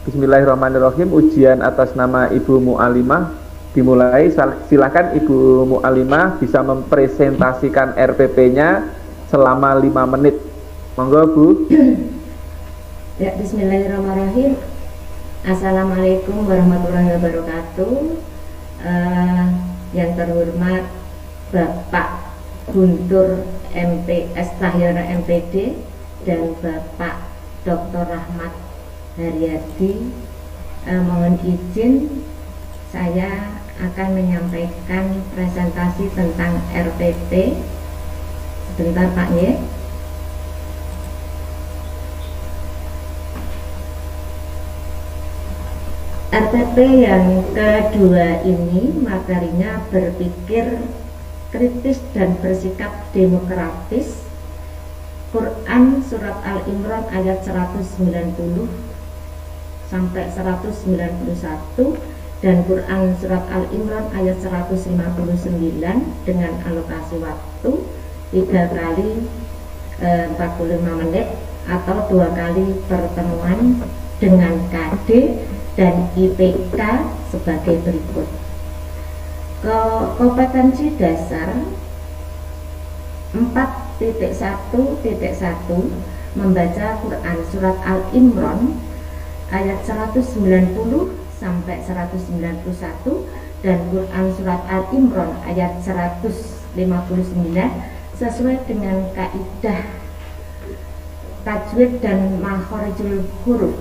Bismillahirrahmanirrahim. Ujian atas nama Ibu Mu'alimah dimulai. Silakan Ibu Mu'alimah bisa mempresentasikan RPP-nya selama 5 menit. Monggo Bu. Ya, Bismillahirrahmanirrahim. Assalamualaikum warahmatullahi wabarakatuh. Yang terhormat Bapak Guntur MPS Tahyana MPD dan Bapak Dr. Rahmat Haryadi, mohon izin saya akan menyampaikan presentasi tentang RPP. Sebentar Pak ya. RPP yang kedua ini materinya berpikir kritis dan bersikap demokratis. Quran Surat Al-Imran ayat 190 sampai 191 dan Quran Surat Al-Imran ayat 159 dengan alokasi waktu 3 kali 45 menit atau 2 kali pertemuan dengan KD dan IPK sebagai berikut. Kompetensi dasar 4.1.1 membaca Quran Surat Al-Imran ayat 190 sampai 191 dan Quran Surat Al-Imran ayat 159 sesuai dengan kaidah tajwid dan makhorijul huruf.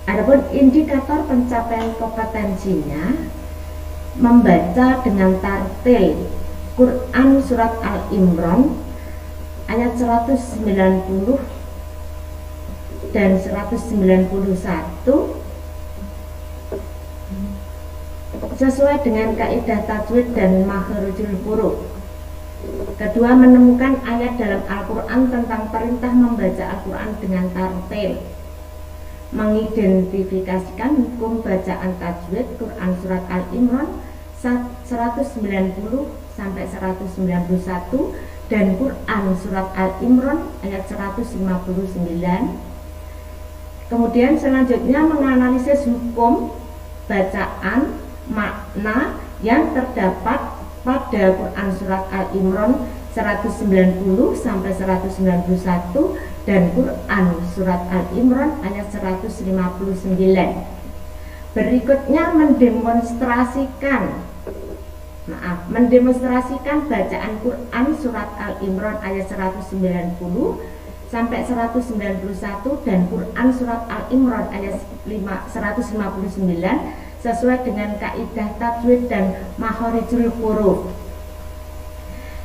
Adapun indikator pencapaian kompetensinya membaca dengan tartil Quran Surat Al-Imran ayat 190 dan 191 sesuai dengan kaidah tajwid dan makhorijul huruf. Kedua, menemukan ayat dalam Al-Quran tentang perintah membaca Al-Quran dengan tartil. Mengidentifikasikan hukum bacaan tajwid Quran Surat Al-Imran 190 sampai 191 dan Quran Surat Al-Imran ayat 159. Kemudian selanjutnya menganalisis hukum bacaan makna yang terdapat pada Quran Surat Al-Imran 190 sampai 191 dan Quran Surat Al-Imran ayat 159. Berikutnya mendemonstrasikan bacaan Quran Surat Al-Imran ayat 190 sampai 191 dan Quran Surat Al-Imran ayat 159 sesuai dengan kaidah tajwid dan makhorijul huruf.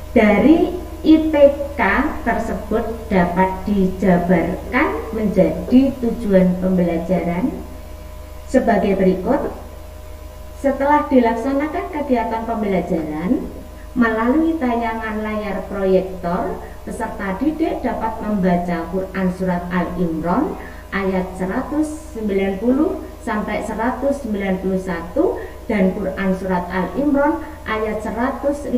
Dari IPK tersebut dapat dijabarkan menjadi tujuan pembelajaran sebagai berikut. Setelah dilaksanakan kegiatan pembelajaran melalui tayangan layar proyektor, peserta didik dapat membaca Quran Surat Al-Imran ayat 190 sampai 191 dan Quran Surat Al-Imran ayat 159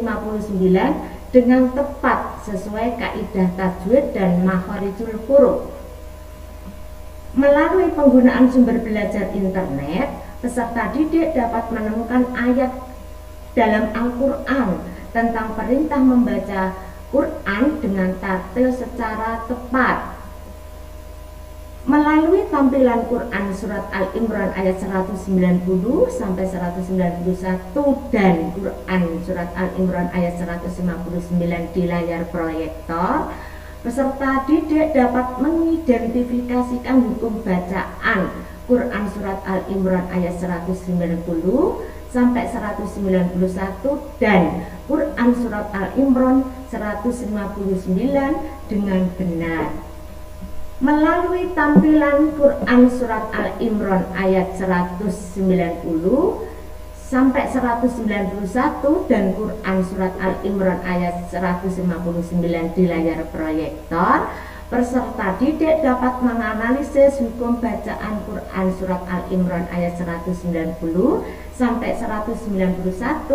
dengan tepat sesuai kaidah tajwid dan makhorijul huruf. Melalui penggunaan sumber belajar internet, peserta didik dapat menemukan ayat dalam Al-Quran tentang perintah membaca Quran dengan tartil secara tepat. Melalui tampilan Quran Surat Al-Imran ayat 190 sampai 191 dan Quran Surat Al-Imran ayat 159 di layar proyektor, peserta didik dapat mengidentifikasikan hukum bacaan Quran Surat Al-Imran ayat 190 sampai 191 dan Quran Surat Al-Imran 159 dengan benar. Melalui tampilan Quran Surat Al-Imran ayat 190 sampai 191 dan Quran Surat Al-Imran ayat 159 di layar proyektor, peserta didik dapat menganalisis hukum bacaan Quran Surat Al-Imran ayat 190 sampai 191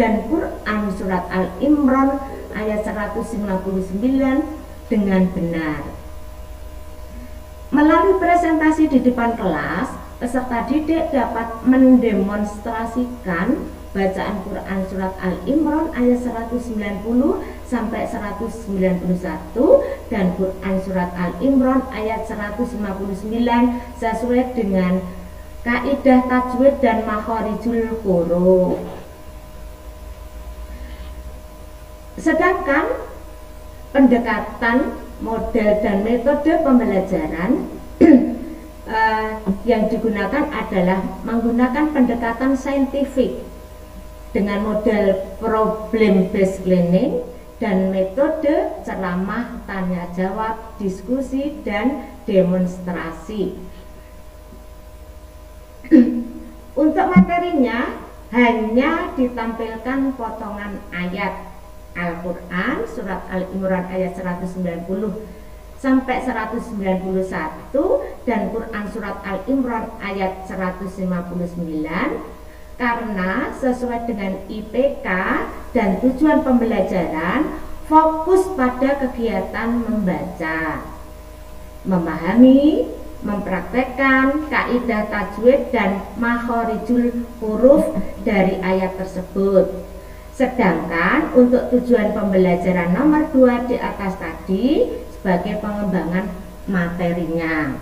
dan Quran surat Al-Imran ayat 159 dengan benar. Melalui presentasi di depan kelas, peserta didik dapat mendemonstrasikan bacaan Quran surat Al-Imran ayat 190 sampai 191 dan Quran surat Al-Imran ayat 159 sesuai dengan kaidah tajwid dan makharijul huruf. Sedangkan pendekatan, model dan metode pembelajaran yang digunakan adalah menggunakan pendekatan saintifik dengan model problem based learning dan metode ceramah, tanya jawab, diskusi dan demonstrasi. Untuk materinya hanya ditampilkan potongan ayat Al-Quran surat Al-Imran ayat 190 sampai 191 dan Quran surat Al-Imran ayat 159 karena sesuai dengan IPK dan tujuan pembelajaran fokus pada kegiatan membaca, memahami, mempraktekkan kaidah tajwid dan makharijul huruf dari ayat tersebut. Sedangkan untuk tujuan pembelajaran nomor 2 di atas tadi sebagai pengembangan materinya.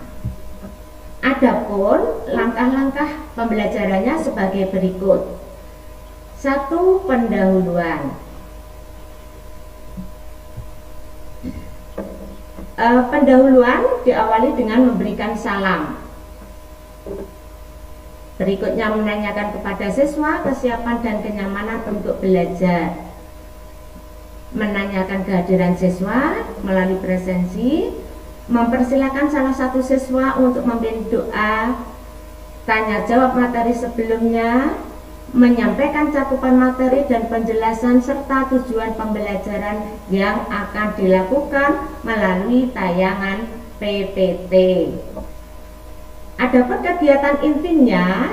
Adapun langkah-langkah pembelajarannya sebagai berikut. 1. Pendahuluan. Pendahuluan diawali dengan memberikan salam. Berikutnya menanyakan kepada siswa kesiapan dan kenyamanan untuk belajar. Menanyakan kehadiran siswa melalui presensi. Mempersilakan salah satu siswa untuk memimpin doa, tanya jawab materi sebelumnya, menyampaikan cakupan materi dan penjelasan serta tujuan pembelajaran yang akan dilakukan melalui tayangan PPT. Adapun kegiatan intinya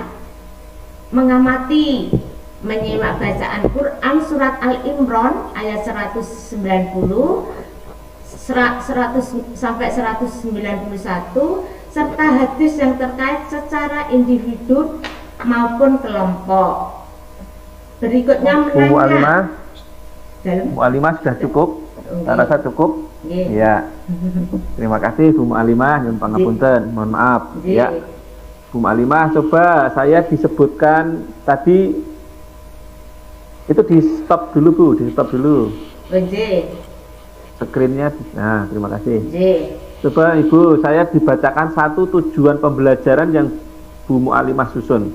mengamati, menyimak bacaan Quran surat Al-Imran ayat 190 sampai 191 serta hadis yang terkait secara individu maupun kelompok. Berikutnya menanya. Bu Alimah sudah cukup? Saya rasa cukup. Ya. Terima kasih Bu Alimah, nyuwun pangapunten, mohon maaf. Ya. Bu Alimah, coba saya disebutkan tadi itu di stop dulu Bu, di stop dulu. Screennya, nah terima kasih. Coba Ibu, saya dibacakan satu tujuan pembelajaran yang Bu Mu'alimah susun.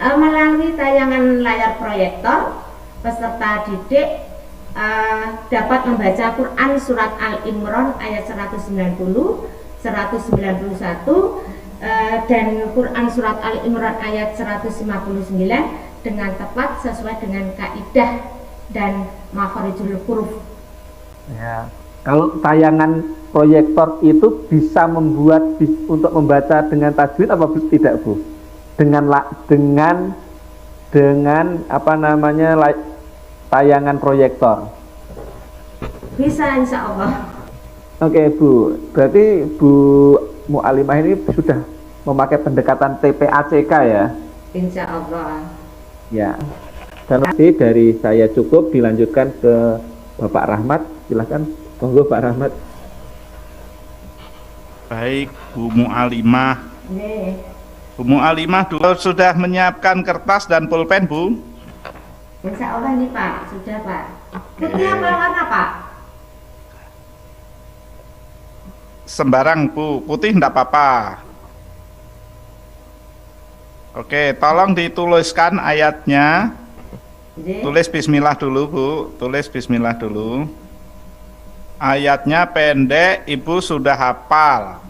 Melalui tayangan layar proyektor, peserta didik dapat membaca Quran surat Al-Imran ayat 190, 191 dan Quran surat Al-Imran ayat 159 dengan tepat sesuai dengan kaidah dan makharijul huruf. Ya, kalau tayangan proyektor itu bisa membuat untuk membaca dengan tajwid apa tidak Bu? Dengan apa namanya tayangan proyektor? Bisa insya Allah. Oke Bu, berarti Bu Mu'alimah ini sudah memakai pendekatan TPACK ya? Insya Allah. Ya. Dan nanti dari saya cukup, dilanjutkan ke Bapak Rahmat. Silahkan, monggo Pak Rahmat. Baik, Bu Mu'alimah. Bu Mu'alimah dulu sudah menyiapkan kertas dan pulpen, Bu? Insya Allah nih Pak, sudah Pak. Putih apa warna Pak? Sembarang Bu, putih enggak apa-apa. Oke, tolong dituliskan ayatnya. Tulis bismillah dulu Bu, tulis bismillah dulu. Ayatnya pendek, Ibu sudah hafal.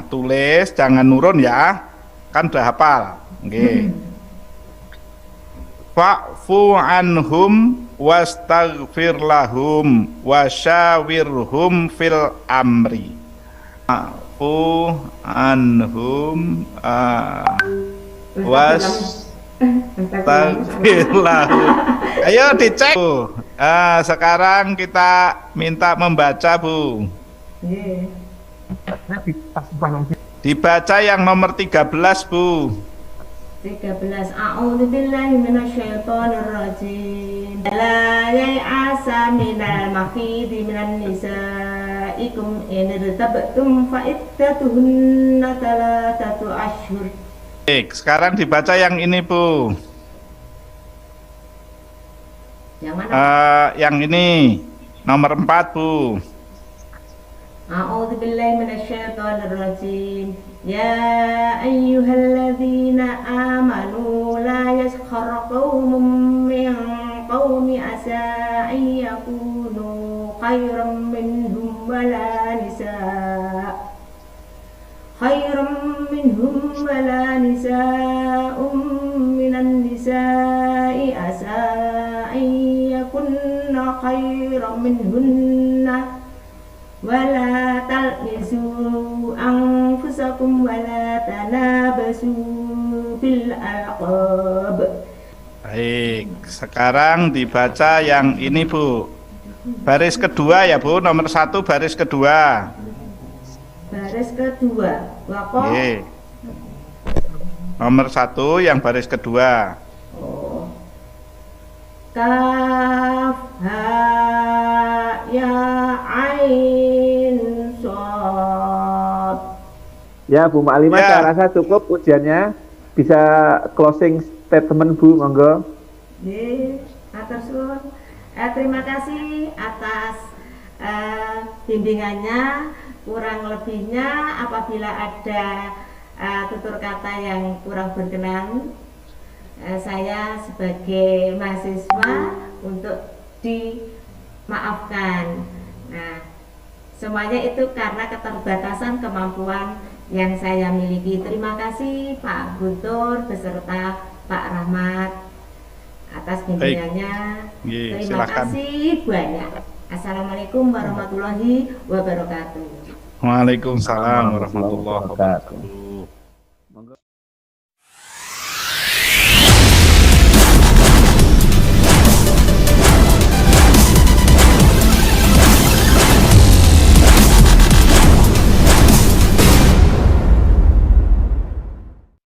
Tulis, jangan nurun ya. Kan udah hafal. Fa'fu anhum wastaghfir lahum wasyawirhum fil amri. Fa'fu anhum Astagfirullah. Ayo dicek. Sekarang kita minta membaca, Bu. Dibaca yang nomor 13, Bu. 13. A'udzubillahi minasyaitonirrajim. La ya'asa minal mahidi minan nisaikum in irtabtum fa iddatuhunna thalathatu ashhur. Baik, sekarang dibaca yang ini, Bu. Yang mana? Yang ini nomor 4, Bu. A'udzubillahi minasyaitonirrajim. Ya ayyuhalladzina amanu la yaskhar qaumun min qaumi asa an yakunu khairan minhum wala nisa'un minan nisa'i asa an yakunna khairan minhunna wala talmizu anfusakum wala tanabasu bil alqab. Baik, sekarang dibaca yang ini, Bu. Baris kedua ya, Bu. Nomor 1 baris kedua. Baris kedua. Waqaf. Nomor 1 yang baris kedua. Oh. Kaf ha ya ain shad. Ya, Bu Ma'limah, Ya. saya rasa cukup ujiannya. Bisa closing statement, Bu, monggo. Atur suwun. Terima kasih atas bimbingannya. Kurang lebihnya apabila ada tutur kata yang kurang berkenan, saya sebagai mahasiswa untuk dimaafkan. Nah, semuanya itu karena keterbatasan kemampuan yang saya miliki. Terima kasih Pak Guntur beserta Pak Rahmat atas bimbingannya. Terima Silakan. kasih banyak. Assalamualaikum warahmatullahi wabarakatuh. Waalaikumsalam warahmatullahi wabarakatuh.